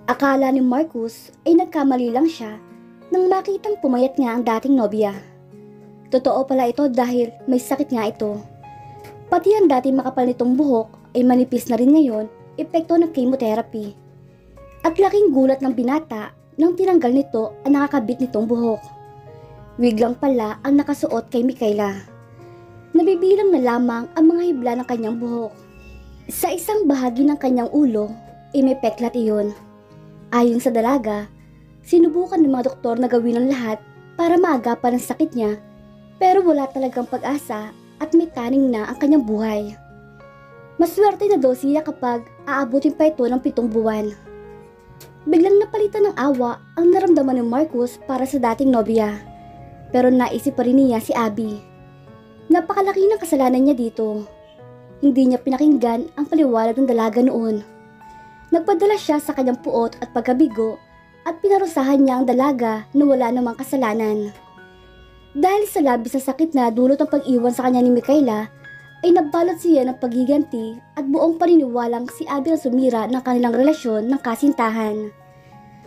Akala ni Marcus ay nagkamali lang siya nang makitang pumayat nga ang dating nobya. Totoo pala ito dahil may sakit nga ito. Pati ang dating makapal nitong buhok ay manipis na rin ngayon, epekto ng chemotherapy. At laking gulat ng binata nang tinanggal nito ang nakakabit nitong buhok. Wig lang pala ang nakasuot kay Micaela. Nabibilang na lamang ang mga hibla ng kanyang buhok. Sa isang bahagi ng kanyang ulo ay may peklat iyon. Ayon sa dalaga, sinubukan ng mga doktor na gawin ang lahat para maagapan ang sakit niya, pero wala talagang pag-asa at may taning na ang kanyang buhay. Maswerte na daw siya kapag aabutin pa ito ng 7 buwan. Biglang napalitan ng awa ang naramdaman ni Marcus para sa dating nobya, pero naisip pa rin niya si Abby. Napakalaki ng kasalanan niya dito. Hindi niya pinakinggan ang paliwanag ng dalaga noon. Nagpadala siya sa kanyang puot at pagkabigo at pinarusahan niya ang dalaga na wala namang kasalanan. Dahil sa labis na sakit na dulot ng pag-iwan sa kanya ni Micaela, ay nabalot siya ng paghiganti at buong paniniwalang si Abby ang sumira ng kanilang relasyon ng kasintahan.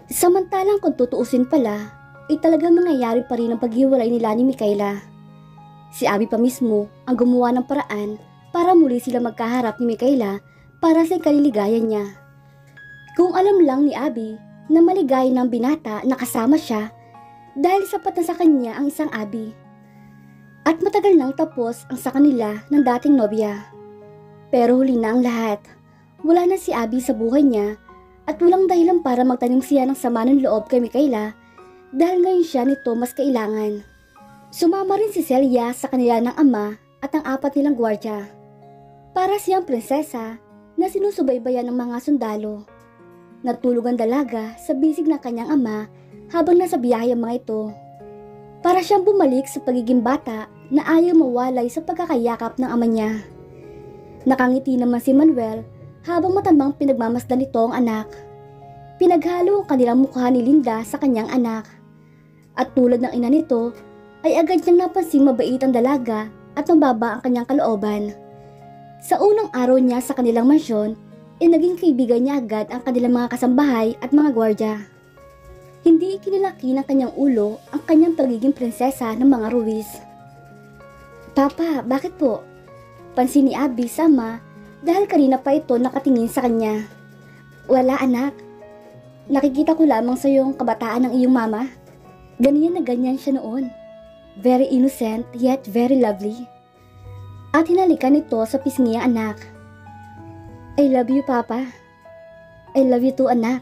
Samantalang kung tutuusin pala, ay talagang nangyayari pa rin ang paghiwalay nila ni Micaela. Si Abby pa mismo ang gumawa ng paraan para muli sila magkaharap ni Micaela para sa kaliligayan niya. Kung alam lang ni Abby na maligaya ng binata na kasama siya dahil sapat na sa kanya ang isang Abby. At matagal nang tapos ang sa kanila ng dating nobya. Pero huli na ang lahat. Wala na si Abby sa buhay niya at walang dahilan para magtanim siya ng sama ng loob kay Micaela dahil ngayon siya nito mas kailangan. Sumama rin si Celia sa kanila ng ama at ang 4 nilang gwardya. Para siyang prinsesa na sinusubaybayan ng mga sundalo. Natulog ang dalaga sa bisig ng kanyang ama habang nasa biyahe ang mga ito. Para siyang bumalik sa pagiging bata na ayaw mawalay sa pagkakayakap ng ama niya. Nakangiti naman si Manuel habang matandang pinagmamasdan nito ang anak. Pinaghalo ang kanilang mukha ni Linda sa kanyang anak. At tulad ng ina nito, ay agad niyang napansing mabait ang dalaga at mababa ang kanyang kalooban. Sa unang araw niya sa kanilang mansyon, naging kaibigan niya agad ang kanilang mga kasambahay at mga gwardya. Hindi ikinilaki ng kanyang ulo ang kanyang pagiging prinsesa ng mga Ruiz. Papa, bakit po? Pansin ni Abby sama dahil kanina pa ito nakatingin sa kanya. Wala anak. Nakikita ko lamang sa iyong kabataan ng iyong mama. Ganyan na ganyan siya noon. Very innocent yet very lovely. At hinalikan nito sa pisngi ang anak. I love you, Papa. I love you too, anak.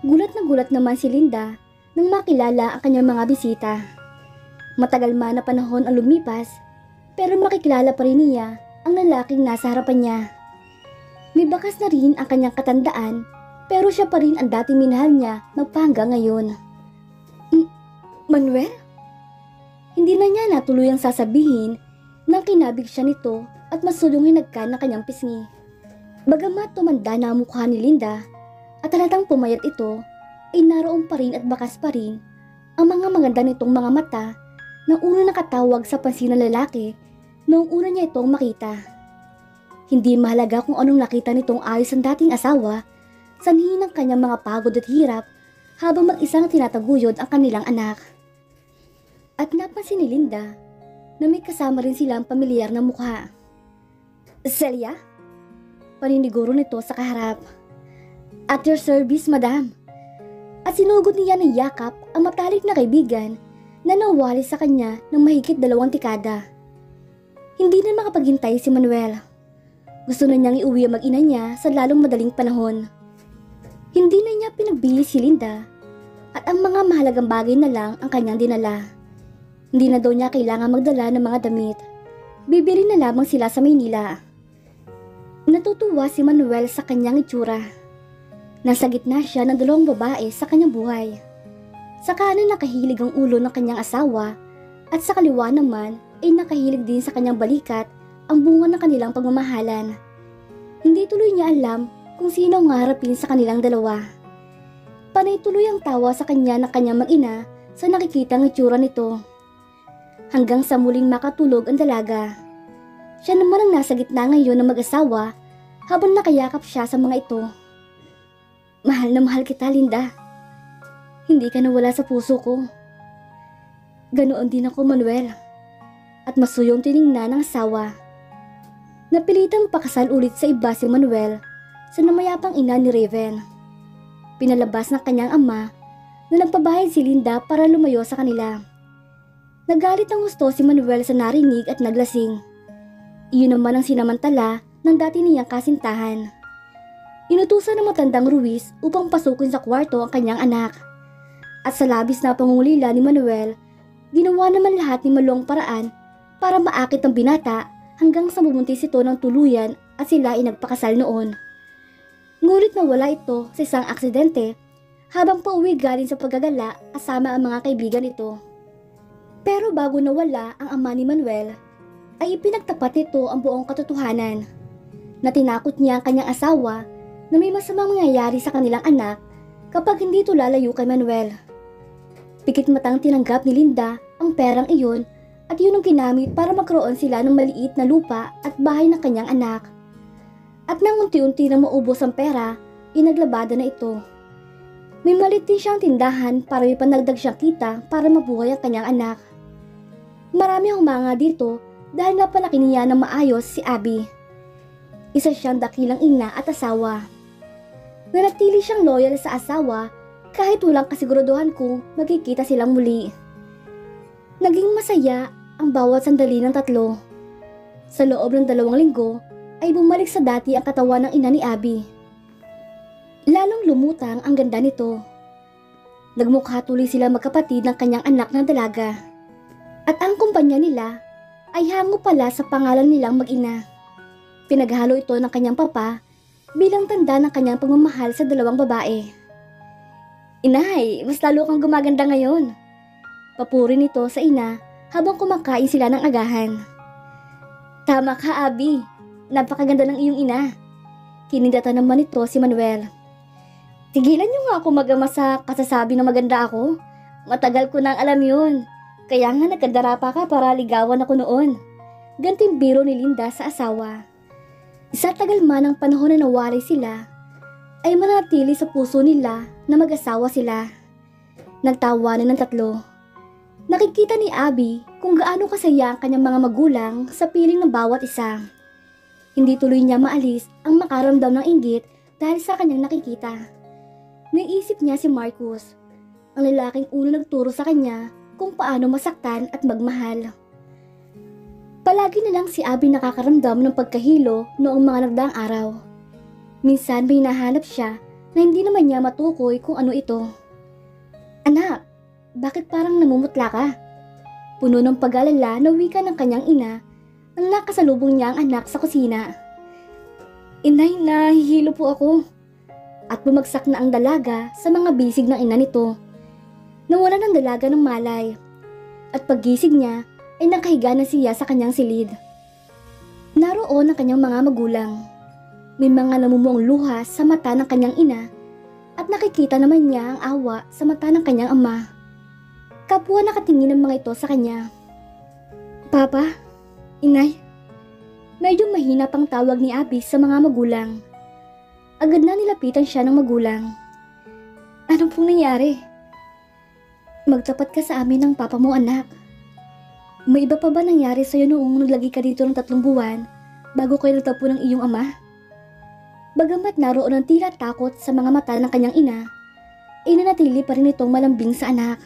Gulat na gulat naman si Linda nang makilala ang kanyang mga bisita. Matagal man na panahon ang lumipas, pero makikilala pa rin niya ang lalaking nasa harapan niya. May bakas na rin ang kanyang katandaan, pero siya pa rin ang dating minahal niya magpahanggang ngayon. Manuel? Hindi na niya natuluyang sasabihin nang kinabig siya nito at masulong hinagkan ng kanyang pisngi. Bagamat tumanda na ang mukha ni Linda at halatang pumayat ito, ay naroon pa rin at bakas pa rin ang mga maganda nitong mga mata na unang nakatawag sa pansin ng lalaki noong una niya itong makita. Hindi mahalaga kung anong nakita nitong ayos ang dating asawa, sanhi ng kanyang mga pagod at hirap habang mag-isang tinataguyod ang kanilang anak. At napansin ni Linda na may kasama rin silang pamilyar na mukha. Celia? Paniniguro nito sa kaharap. At your service, madam. At sinugod niya ng yakap ang matalik na kaibigan na nawali sa kanya ng mahigit 2 dekada. Hindi na makapaghintay si Manuel. Gusto na niyang iuwi ang mag-ina niya sa lalong madaling panahon. Hindi na niya pinagbihis si Linda at ang mga mahalagang bagay na lang ang kanyang dinala. Hindi na daw niya kailangan magdala ng mga damit. Bibili na lamang sila sa Maynila. Natutuwa si Manuel sa kanyang itsura. Nasa gitna siya ng 2 babae sa kanyang buhay. Sa kanan nakahilig ang ulo ng kanyang asawa at sa kaliwa naman ay nakahilig din sa kanyang balikat ang bunga ng kanilang pagmamahalan. Hindi tuloy niya alam kung sino ang harapin sa kanilang dalawa. Panay tuloy ang tawa sa kanya ng kanyang mag-ina sa nakikitang itsura nito. Hanggang sa muling makatulog ang dalaga. Siya naman ang nasa gitna ngayon ng mag-asawa habang nakayakap siya sa mga ito. Mahal na mahal kita, Linda. Hindi ka nawala sa puso ko. Ganoon din ako, Manuel. At masuyong tiningnan ng asawa. Napilitang pakasal ulit sa iba si Manuel sa namayapang ina ni Raven. Pinalabas ng kanyang ama na nagpabayad si Linda para lumayo sa kanila. Nagalit ng gusto si Manuel sa narinig at naglasing. Iyon naman ang sinamantala ng dati niyang kasintahan. Inutusan ng matandang Ruiz upang pasukin sa kwarto ang kanyang anak. At sa labis na pangungulila ni Manuel, ginawa naman lahat ni Malong paraan para maakit ang binata hanggang sa bubuntis ito ng tuluyan at sila ay nagpakasal noon. Ngunit nawala ito sa isang aksidente habang pauwi galing sa paggagala kasama ang mga kaibigan ito. Pero bago nawala ang ama ni Manuel, ay ipinagtapat nito ang buong katotohanan na tinakot niya ang kanyang asawa na may masamang mangyayari sa kanilang anak kapag hindi ito lalayo kay Manuel. Pikit matang tinanggap ni Linda ang perang iyon at yun ang ginamit para magkaroon sila ng maliit na lupa at bahay ng kanyang anak. At nang unti-unti na maubos ang pera, inaglabada na ito. May maliit din siyang tindahan para may panagdag siyang kita para mabuhay ang kanyang anak. Marami ang humanga dito dahil napalaki niya ng maayos si Abby. Isa siyang dakilang ina at asawa. Nanatili siyang loyal sa asawa kahit walang kasiguraduhan kung magkikita silang muli. Naging masaya ang bawat sandali ng tatlo. Sa loob ng 2 linggo ay bumalik sa dati ang katawan ng ina ni Abby. Lalong lumutang ang ganda nito. Nagmukha tuloy sila magkapatid ng kanyang anak na dalaga. At ang kumpanya nila ay hango pala sa pangalan nilang mag-ina. Pinaghalo ito ng kanyang papa bilang tanda ng kanyang pagmamahal sa 2 babae. Inay, mas lalo kang gumaganda ngayon. Papuri nito sa ina habang kumakain sila ng agahan. Tama ka, Abby. Napakaganda ng iyong ina. Kinindata naman ito si Manuel. Tigilan niyo nga ako mag-ama sa kasasabi na maganda ako. Matagal ko nang alam yun. Kaya nga nagkandara pa ka para ligawan ako noon. Ganting biro ni Linda sa asawa. Sa tagal man ng panahon na nawalay sila, ay manatili sa puso nila na mag-asawa sila. Nagtawanan ng tatlo. Nakikita ni Abby kung gaano kasaya ang kanyang mga magulang sa piling ng bawat isa. Hindi tuloy niya maalis ang makaramdam ng inggit dahil sa kanyang nakikita. Naisip niya si Marcus, ang lalaking unang nagturo sa kanya kung paano masaktan at magmahal. Palagi na lang si Abby nakakaramdam ng pagkahilo noong mga nagdaang araw. Minsan may hinahanap siya na hindi naman niya matukoy kung ano ito. Anak, bakit parang namumutla ka? Puno ng pag-alala na wika ng kanyang ina nang nakasalubong niya ang anak sa kusina. Inay, nahihilo po ako. At bumagsak na ang dalaga sa mga bisig ng ina nito. Nawala ng dalaga ng malay. At paggising niya ay nakahiga na siya sa kanyang silid. Naroon ang kanyang mga magulang. May mga namumuong luha sa mata ng kanyang ina at nakikita naman niya ang awa sa mata ng kanyang ama. Kapwa nakatingin ng mga ito sa kanya. Papa, Inay, medyo mahina pang tawag ni Abby sa mga magulang. Agad na nilapitan siya ng magulang. Ano pong nangyari? Magtapat ka sa amin ng papa mo, anak. May iba pa ba nangyari sa'yo noong naglagi ka dito ng 3 buwan bago kayo nagtapo ng iyong ama? Bagamat naroon ang tila takot sa mga mata ng kanyang ina, inanatili pa rin itong malambing sa anak.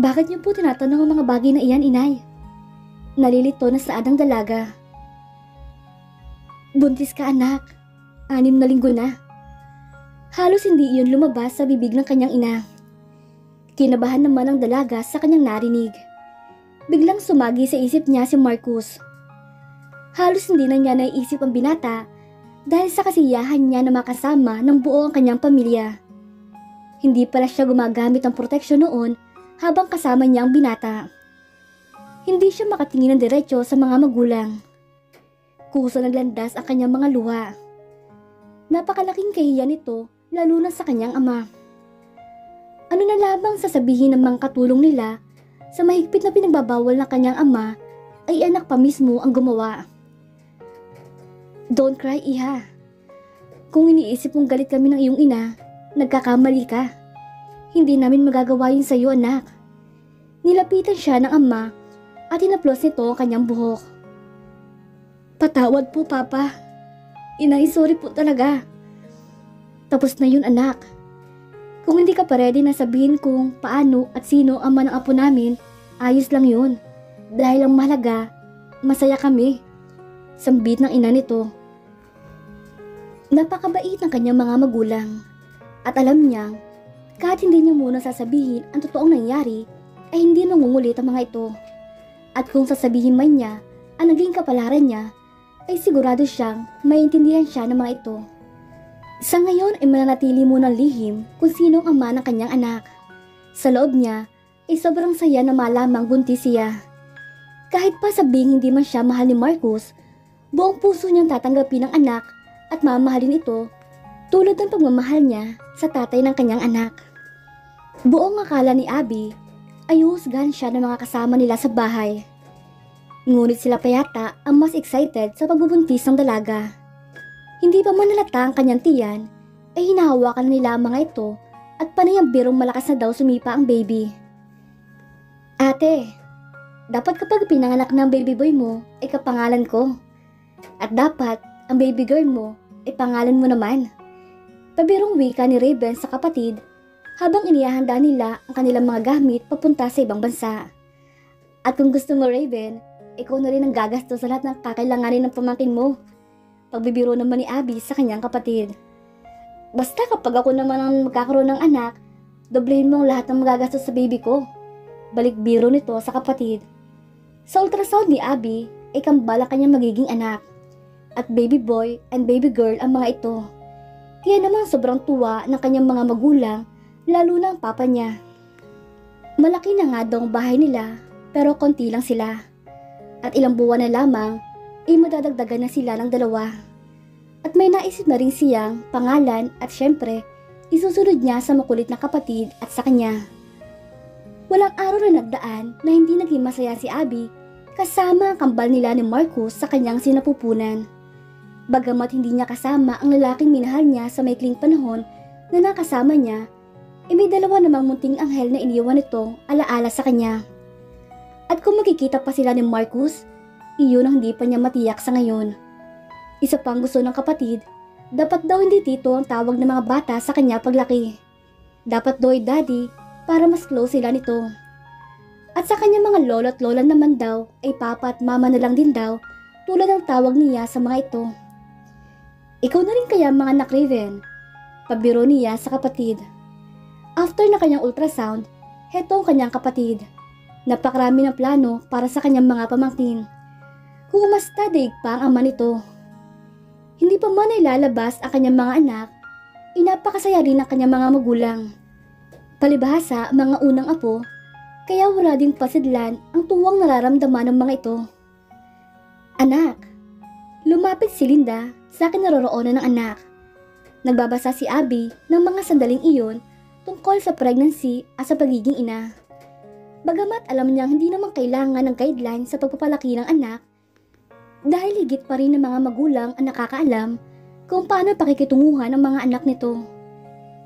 Bakit niyo po tinatanong ang mga bagay na iyan, Inay? Nalilito na saad ang dalaga. Buntis ka, anak. 6 na linggo na. Halos hindi iyon lumabas sa bibig ng kanyang ina. Kinabahan naman ang dalaga sa kanyang narinig. Biglang sumagi sa isip niya si Marcus. Halos hindi na niya naiisip ang binata dahil sa kasiyahan niya na makasama ng buo ang kanyang pamilya. Hindi pala siya gumagamit ng proteksyon noon habang kasama niya ang binata. Hindi siya makatingin ng diretso sa mga magulang. Kusa naglandas ang kanyang mga luha. Napakalaking kahiyan nito lalo na sa kanyang ama. Ano na lamang sasabihin ng mga katulong nila sa mahigpit na pinagbabawal ng kanyang ama ay anak pa mismo ang gumawa. Don't cry, iha. Kung iniisip mong galit kami ng iyong ina, nagkakamali ka. Hindi namin magagawa yun sa iyo, anak. Nilapitan siya ng ama at hinaplos nito ang kanyang buhok. Patawad po, Papa. Inay, sorry po talaga. Tapos na yun, anak. Kung hindi ka pa ready na sabihin kung paano at sino ang ama ng apo namin, ayos lang yun. Dahil ang mahalaga, masaya kami. Sambit ng ina nito. Napakabait ng kanyang mga magulang. At alam niyang, kahit hindi niya muna sasabihin ang totoong nangyari, ay hindi nangungulit ang mga ito. At kung sasabihin man niya ang naging kapalaran niya, ay sigurado siyang maintindihan siya ng mga ito. Sa ngayon ay mananatili munang lihim kung sino ang ama ng kanyang anak. Sa loob niya ay sobrang saya na malamang buntis siya. Kahit pa sabing hindi man siya mahal ni Marcus, buong puso niyang tatanggapin ang anak at mamahalin ito tulad ng pagmamahal niya sa tatay ng kanyang anak. Buong akala ni Abby ay husgahan siya ng mga kasama nila sa bahay. Ngunit sila pa yata ang mas excited sa pagbubuntis ng dalaga. Hindi pa man halata ang kanyang tiyan, ay hinahawakan nila ang mga ito at panay ang birong malakas na daw sumipa ang baby. Ate, dapat kapag pinanganak ng baby boy mo ay kapangalan ko. At dapat ang baby girl mo ay pangalan mo naman. Pabirong wika ni Raven sa kapatid habang inihahanda nila ang kanilang mga gamit papunta sa ibang bansa. At kung gusto mo, Raven, ikaw na rin ang gagastos sa lahat ng kakailanganin ng pamangkin mo. Pagbibiro naman ni Abby sa kanyang kapatid. Basta kapag ako naman ang magkakaroon ng anak, doblehin mo ang lahat ng magagastos sa baby ko. Balik biro nito sa kapatid. Sa ultrasound ni Abby ay kambal ang kanyang magiging anak. At baby boy and baby girl ang mga ito. Kaya naman sobrang tuwa ng kanyang mga magulang, lalo na ang papa niya. Malaki na nga daw ang bahay nila, pero konti lang sila. At ilang buwan na lamang, ay madadagdagan na sila ng 2. At may naisip na rin siyang pangalan at syempre, isusunod niya sa makulit na kapatid at sa kanya. Walang araw na nagdaan na hindi naging masaya si Abby kasama ang kambal nila ni Marcus sa kanyang sinapupunan. Bagamat hindi niya kasama ang lalaking minahal niya sa maikling panahon na nakasama niya, may 2 namang munting anghel na iniwan nitong alaala sa kanya. At kung makikita pa sila ni Marcus, iyon ang hindi pa niya matiyak sa ngayon. Isa pang gusto ng kapatid, dapat daw hindi tito ang tawag ng mga bata sa kanya paglaki. Dapat daw ay daddy para mas close sila nito. At sa kanya mga lolo at lola naman daw ay papa at mama na lang din daw tulad ng tawag niya sa mga ito. Ikaw na rin kaya mga anak, Raven? Pabiro niya sa kapatid. After na kanyang ultrasound, heto ang kanyang kapatid. Napakarami ng plano para sa kanyang mga pamangkin. Kung umasta daig pa ang ama nito. Hindi pa man ay lalabas ang kanyang mga anak, inapakasaya rin ang kanyang mga magulang. Palibhasa mga unang apo, kaya wala ding pasidlan ang tuwang nararamdaman ng mga ito. Anak, lumapit si Linda sa kinaroroonan ng anak. Nagbabasa si Abby ng mga sandaling iyon tungkol sa pregnancy at sa pagiging ina. Bagamat alam niyang hindi naman kailangan ng guideline sa pagpapalaki ng anak, dahil higit pa rin ng mga magulang ang nakakaalam kung paano pakikitunguhan ng mga anak nito.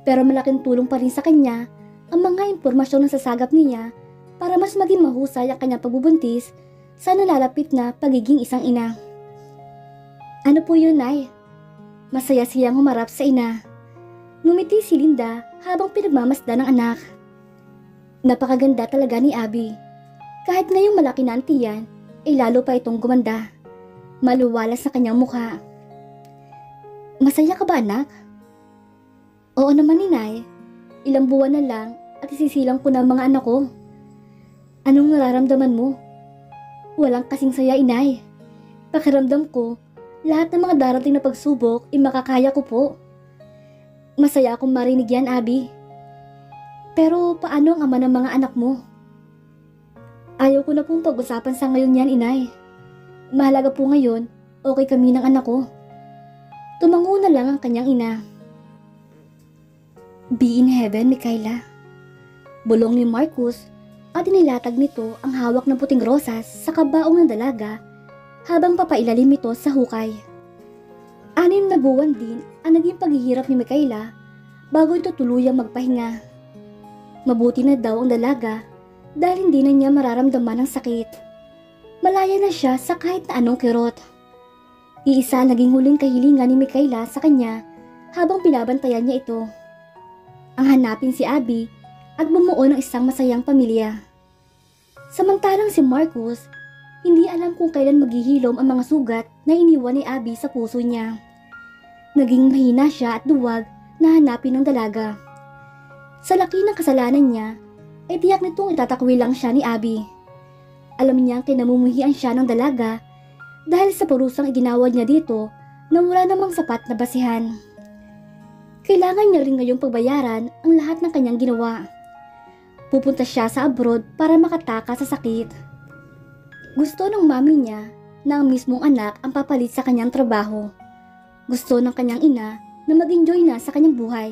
Pero malaking tulong pa rin sa kanya ang mga impormasyong nasasagap niya para mas maging mahusay ang kanyang pagbubuntis sa nalalapit na pagiging isang ina. Ano po yun, Nay? Masaya siyang humarap sa ina. Ngumiti si Linda habang pinagmamasdan ng anak. Napakaganda talaga ni Abby. Kahit ngayong malaki na ang tiyan, ay lalo pa itong gumanda. Maluwalas sa kanyang mukha. Masaya ka ba, anak? Oo naman, Inay. Ilang buwan na lang at isisilang ko na mga anak ko. Anong nararamdaman mo? Walang kasing saya, Inay. Pakiramdam ko, lahat ng mga darating na pagsubok ay makakaya ko po. Masaya akong marinig yan, Abby. Pero paano ang ama ng mga anak mo? Ayaw ko na pong pag-usapan sa ngayon yan, Inay. Mahalaga po ngayon, okay kami ng anak ko. Tumango na lang ang kanyang ina. Be in heaven, Micaela. Bulong ni Marcus at inilatag nito ang hawak ng puting rosas sa kabaong ng dalaga habang papailalim ito sa hukay. 6 na buwan din ang naging paghihirap ni Micaela bago ito tuluyang magpahinga. Mabuti na daw ang dalaga dahil hindi na niya mararamdaman ang sakit. Malaya na siya sa kahit na anong kirot. Iisa naging huling kahilingan ni Micaela sa kanya habang binabantayan niya ito. Ang hanapin si Abby at bumuo ng isang masayang pamilya. Samantalang si Marcus, hindi alam kung kailan maghihilom ang mga sugat na iniwan ni Abby sa puso niya. Naging mahina siya at duwag na hanapin ng dalaga. Sa laki ng kasalanan niya, ay tiyak nitong itatakwil lang siya ni Abby. Alam niyang kinamumuhian siya ng dalaga dahil sa parusang iginawad niya dito na wala namang sapat na basihan. Kailangan niya rin ngayong pagbayaran ang lahat ng kanyang ginawa. Pupunta siya sa abroad para makataka sa sakit. Gusto ng mami niya na ang mismong anak ang papalit sa kanyang trabaho. Gusto ng kanyang ina na mag-enjoy na sa kanyang buhay.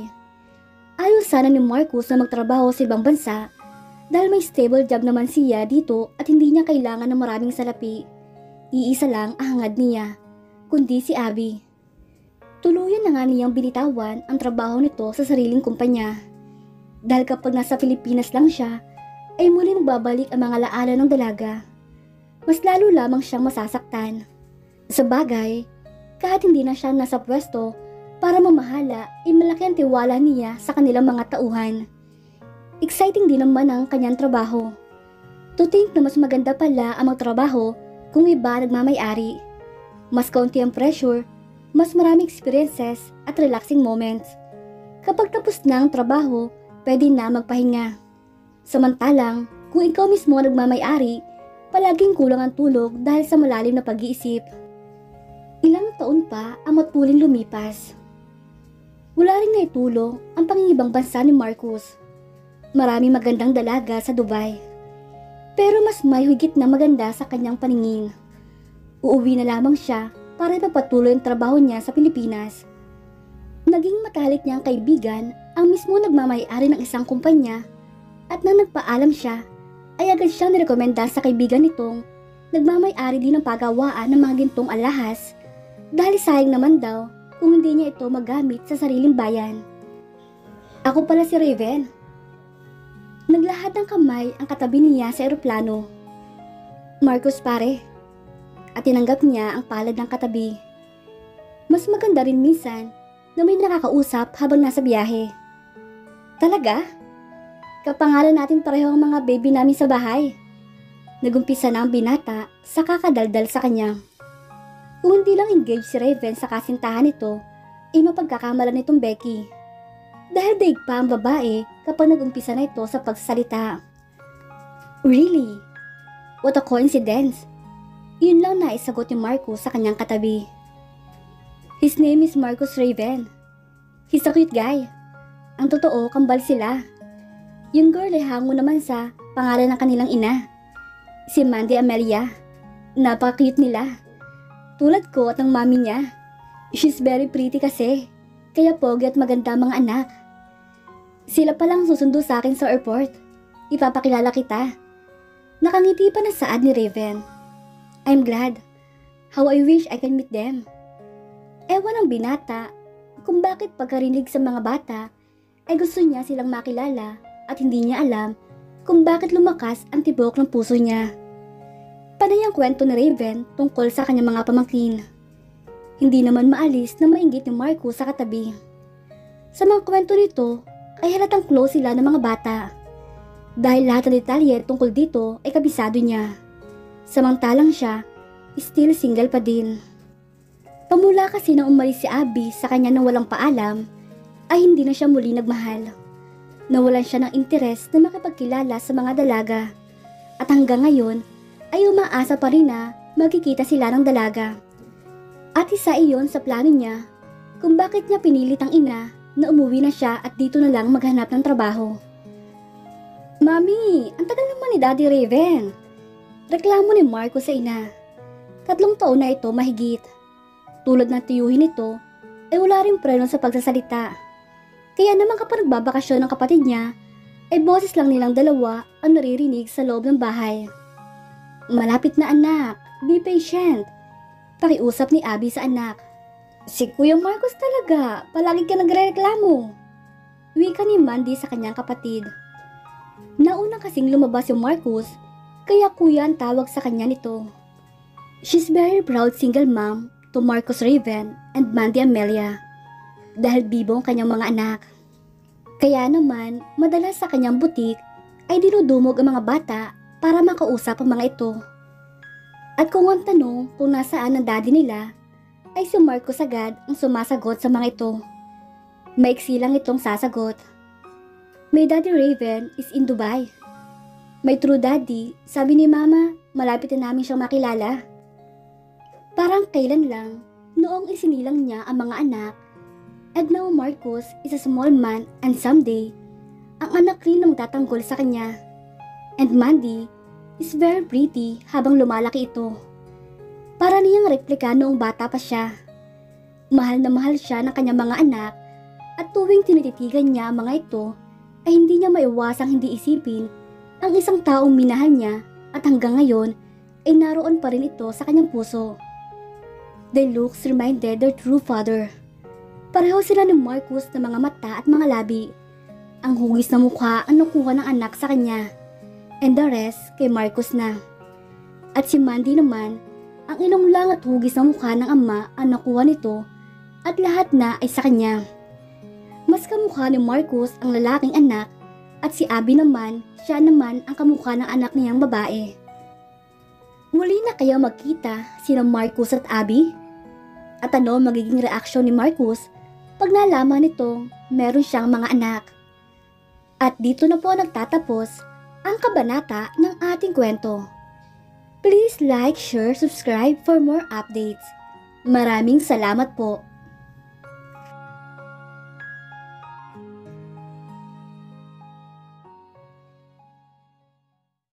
Ayaw sana ni Marcus na magtrabaho sa ibang bansa dahil may stable job naman siya dito at hindi niya kailangan ng maraming salapi. Iisa lang ang hangad niya, kundi si Abby. Tuluyan na nga niyang binitawan ang trabaho nito sa sariling kumpanya. Dahil kapag nasa Pilipinas lang siya, ay muli magbabalik ang mga laala ng dalaga. Mas lalo lamang siyang masasaktan. Sa bagay, kahit hindi na siya nasa pwesto para mamahala, ay malaki ang tiwala niya sa kanilang mga tauhan. Exciting din naman ang kanyang trabaho. To think na mas maganda pala ang magtrabaho kung iba nagmamay-ari. Mas kaunti ang pressure, mas maraming experiences at relaxing moments. Kapag tapos na ang trabaho, pwede na magpahinga. Samantalang, kung ikaw mismo ang nagmamay-ari, palaging kulang ang tulog dahil sa malalim na pag-iisip. Ilang taon pa ang matuling lumipas. Wala rin naitulong ang pangingibang bansa ni Marcus. Maraming magandang dalaga sa Dubai. Pero mas may higit na maganda sa kanyang paningin. Uuwi na lamang siya para ipagpatuloy ang trabaho niya sa Pilipinas. Naging matalik niyang kaibigan ang mismo nagmamay-ari ng isang kumpanya at nang nagpaalam siya, ay agad siyang nirekomenda sa kaibigan nitong nagmamay-ari din ng pagawaan ng mga gintong alahas dahil sayang naman daw kung hindi niya ito magamit sa sariling bayan. Ako pala si Raven. Naglahad ng kamay ang katabi niya sa eroplano. Marcus pare. At tinanggap niya ang palad ng katabi. Mas maganda rin minsan na may nakakausap habang nasa biyahe. Talaga? Kapangalan natin pareho ang mga baby namin sa bahay. Nagumpisa na ang binata sa kakadaldal sa kanya. Kung hindi lang engaged si Raven sa kasintahan nito, ay mapagkakamalan nitong Becky. Dahil daig pa ang babae kapag nagumpisa na ito sa pagsasalita. Really? What a coincidence. Yun lang naisagot ni Marcus sa kanyang katabi. His name is Marcus Raven. He's a cute guy. Ang totoo, kambal sila. Yung girl ay hango naman sa pangalan ng kanilang ina. Si Mandy Amelia. Napaka-cute nila. Tulad ko at ng mami niya. She's very pretty kasi. Kaya pogi at maganda mga anak. Sila palang susundo sa akin sa airport. Ipapakilala kita. Nakangiti pa na saad ni Raven. I'm glad. How I wish I can meet them. Ewan ang binata kung bakit pagkarinig sa mga bata ay gusto niya silang makilala at hindi niya alam kung bakit lumakas ang tibok ng puso niya. Panay ang kwento ni Raven tungkol sa kanyang mga pamangkin. Hindi naman maalis na mainggit ni Marcus sa katabi. Sa mga kwento nito ay halatang close sila ng mga bata. Dahil lahat ng detalye tungkol dito ay kabisado niya. Samantalang siya, still single pa din. Pamula kasi nang umalis si Abby sa kanya nang walang paalam, ay hindi na siya muli nagmahal. Nawalan siya ng interes na makipagkilala sa mga dalaga. At hanggang ngayon, ay umaasa pa rin na magkikita sila ng dalaga. At isa iyon sa plano niya kung bakit niya pinilit ang ina na umuwi na siya at dito na lang maghanap ng trabaho. Mami, ang tagal naman ni Daddy Raven. Reklamo ni Marco sa ina. 3 taon na ito mahigit. Tulad ng tiyuhin nito, ay wala rin preno sa pagsasalita. Kaya naman kapag nagbabakasyon ng kapatid niya, ay boses lang nilang dalawa ang naririnig sa loob ng bahay. Malapit na anak, be patient. Pakiusap ni Abby sa anak. Si Kuya Marcos talaga, palagi ka nagrereklamo. Wika ni Mandy sa kanyang kapatid. Nauna kasing lumabas yung Marcos, kaya kuya ang tawag sa kanya nito. She's very proud single mom to Marcos Raven and Mandy Amelia dahil bibo ang kanyang mga anak. Kaya naman, madalas sa kanyang butik ay dinudumog ang mga bata para makausap ang mga ito. At kung ang tanong kung nasaan ang daddy nila, ay si Marcos agad ang sumasagot sa mga ito. Maiksi lang itong sasagot. My daddy Raven is in Dubai. My true daddy, sabi ni mama, malapit na namin siyang makilala. Parang kailan lang, noong isinilang niya ang mga anak. And now Marcos is a small man and someday, ang anak rin na magtatanggol sa kanya. And Mandy is very pretty habang lumalaki ito. Para niyang replika noong bata pa siya. Mahal na mahal siya ng kanyang mga anak at tuwing tinititigan niya ang mga ito ay hindi niya maiwasang hindi isipin ang isang taong minahal niya at hanggang ngayon ay naroon pa rin ito sa kanyang puso. The looks reminded their true father. Pareho sila ni Marcos na mga mata at mga labi. Ang hugis na mukha ang nakuha ng anak sa kanya. And the rest kay Marcos na. At si Mandy naman, ang ilong lang at hugis na mukha ng ama ang nakuha nito at lahat na ay sa kanya. Mas kamukha ni Marcos ang lalaking anak at si Abby naman, siya naman ang kamukha ng anak niyang babae. Muli na kaya magkita sina Marcos at Abby? At ano magiging reaksyon ni Marcos pag nalaman nito meron siyang mga anak? At dito na po nagtatapos ang kabanata ng ating kwento. Please like, share, subscribe for more updates. Maraming salamat po.